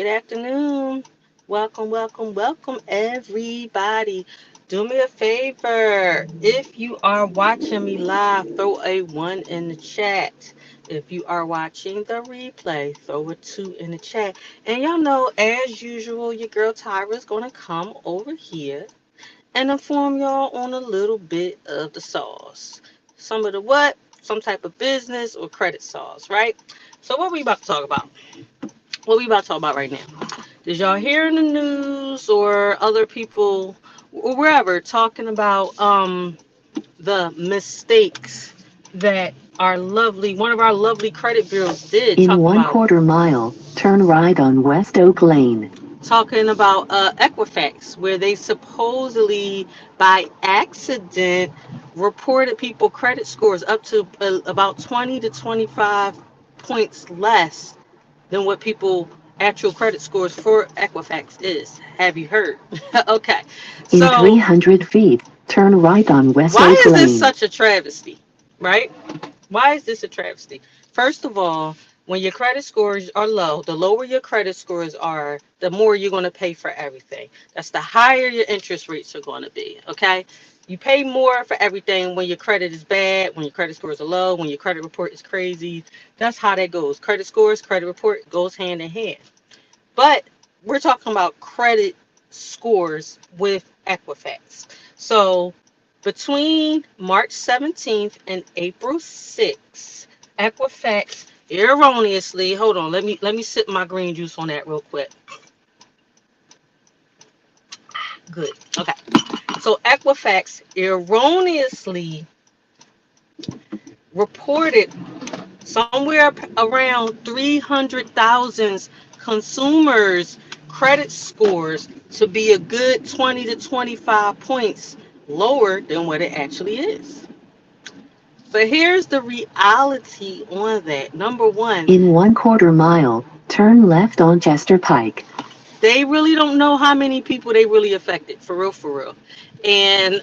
Good afternoon. Welcome, everybody. Do me a favor. If you are watching me live, throw a one in the chat. If you are watching the replay, throw a two in the chat. And y'all know, as usual, your girl Tyra is going to come over here and inform y'all on a little bit of the sauce. Some of the what? Some type of business or credit sauce, right? So, what we about to talk about? What we about to talk about right now? Did y'all hear in the news or other people or wherever talking about the mistakes that our lovely one of our lovely credit bureaus did In talking one about quarter mile, turn right on West Oak Lane. Equifax, where they supposedly by accident reported people credit scores up to about 20 to 25 points less than what people actual credit scores for Equifax is. Have you heard? Okay. In So 300 feet, turn right on West why Oak is this Lane. such a travesty? Right? Why is this a travesty? First of all, when your credit scores are low, the lower your credit scores are, the more you're going to pay for everything. That's the higher your interest rates are going to be. Okay. You pay more for everything when your credit is bad, when your credit scores are low, when your credit report is crazy. That's how that goes. Credit scores, credit report goes hand in hand. But we're talking about credit scores with Equifax. So between March 17th and April 6th, Equifax erroneously, hold on, let me sip my green juice on that real quick. Good. Okay. So Equifax erroneously reported somewhere around 300,000 consumers credit scores to be a good 20 to 25 points lower than what it actually is. But here's the reality on that. Number one, In one quarter mile, turn left on Chester Pike. they really don't know how many people they really affected, for real, for real. And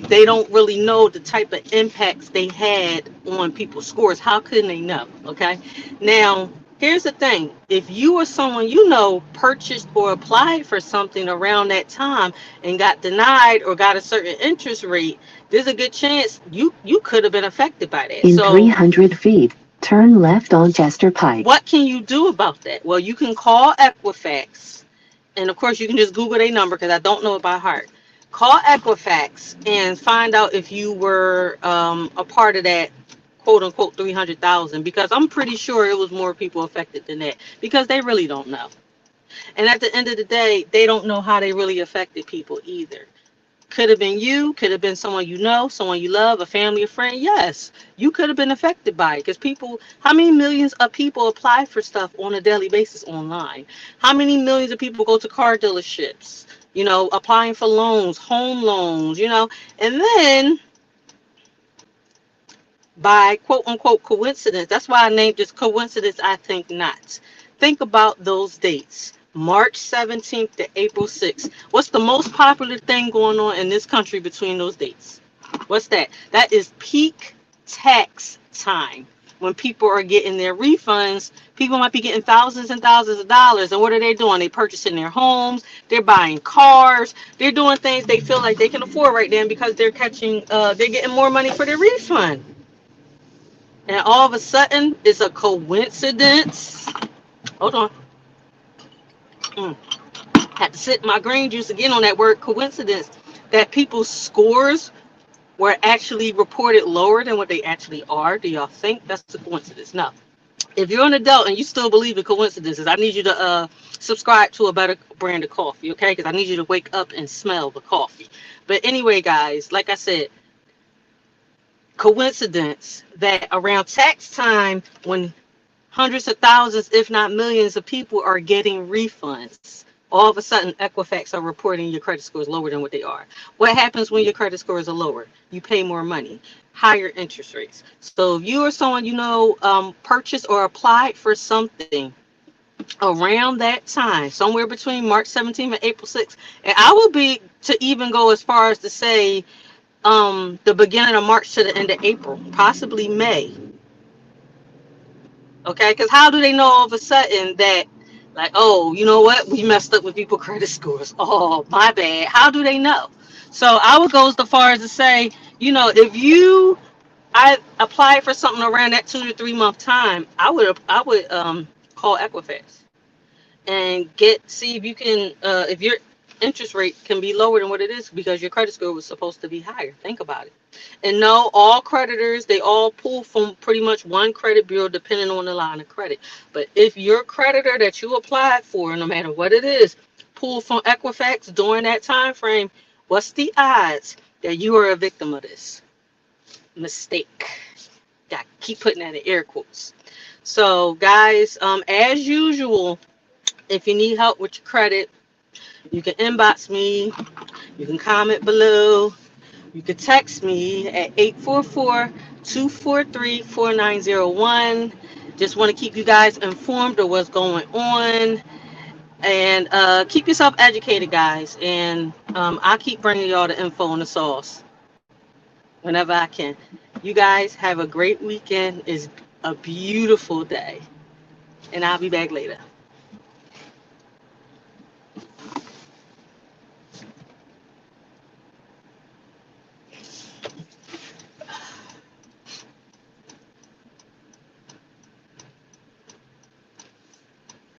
they don't really know the type of impacts they had on people's scores. How couldn't they know? Okay. Now, here's the thing. If you or someone you know purchased or applied for something around that time and got denied or got a certain interest rate, there's a good chance you could have been affected by that. In So 300 feet, turn left on Chester Pike. what can you do about that? Well, you can call Equifax, and of course you can just Google their number because I don't know it by heart. Call Equifax and find out if you were a part of that quote unquote 300,000, because I'm pretty sure it was more people affected than that, because they really don't know. And at the end of the day, they don't know how they really affected people either. Could have been you, could have been someone you know, someone you love, a family, a friend. Yes, you could have been affected by it because people, how many millions of people apply for stuff on a daily basis online? How many millions of people go to car dealerships, applying for loans, home loans, and then by quote unquote coincidence, that's why I named this coincidence, I think not. Think about those dates. March 17th to April 6th. What's the most popular thing going on in this country between those dates? What's that? That is peak tax time. When people are getting their refunds, people might be getting thousands and thousands of dollars. And what are they doing? They purchasing their homes, they're buying cars, they're doing things they feel like they can afford right then because they're getting more money for their refund. And all of a sudden, it's a coincidence. Hold on. Mm. Had to sip my green juice again on that word coincidence. That people's scores were actually reported lower than what they actually are. Do y'all think that's a coincidence? No. If you're an adult and you still believe in coincidences, I need you to subscribe to a better brand of coffee, okay? Because I need you to wake up and smell the coffee. But anyway, guys, like I said, coincidence that around tax time, when hundreds of thousands, if not millions of people are getting refunds, all of a sudden Equifax are reporting your credit scores lower than what they are. What happens when your credit scores are lower? You pay more money, higher interest rates. So if you or someone purchased or applied for something around that time, somewhere between March 17th and April 6th, and I will be to even go as far as to say the beginning of March to the end of April, possibly May. Okay, because how do they know all of a sudden that Like, oh, you know what? We messed up with people credit scores. Oh, my bad. How do they know? So I would go as far as to say, if I applied for something around that 2 to 3 month time, I would call Equifax and see if you can if your interest rate can be lower than what it is because your credit score was supposed to be higher. Think about it. And no, all creditors, they all pull from pretty much one credit bureau depending on the line of credit. But if your creditor that you applied for, no matter what it is, pull from Equifax during that time frame, what's the odds that you are a victim of this mistake? Got keep putting that in air quotes. So guys, as usual, if you need help with your credit, you can inbox me, you can comment below, you can text me at 844-243-4901. Just want to keep you guys informed of what's going on. And keep yourself educated, guys. And I'll keep bringing y'all the info on the sauce whenever I can. You guys have a great weekend. It's a beautiful day. And I'll be back later.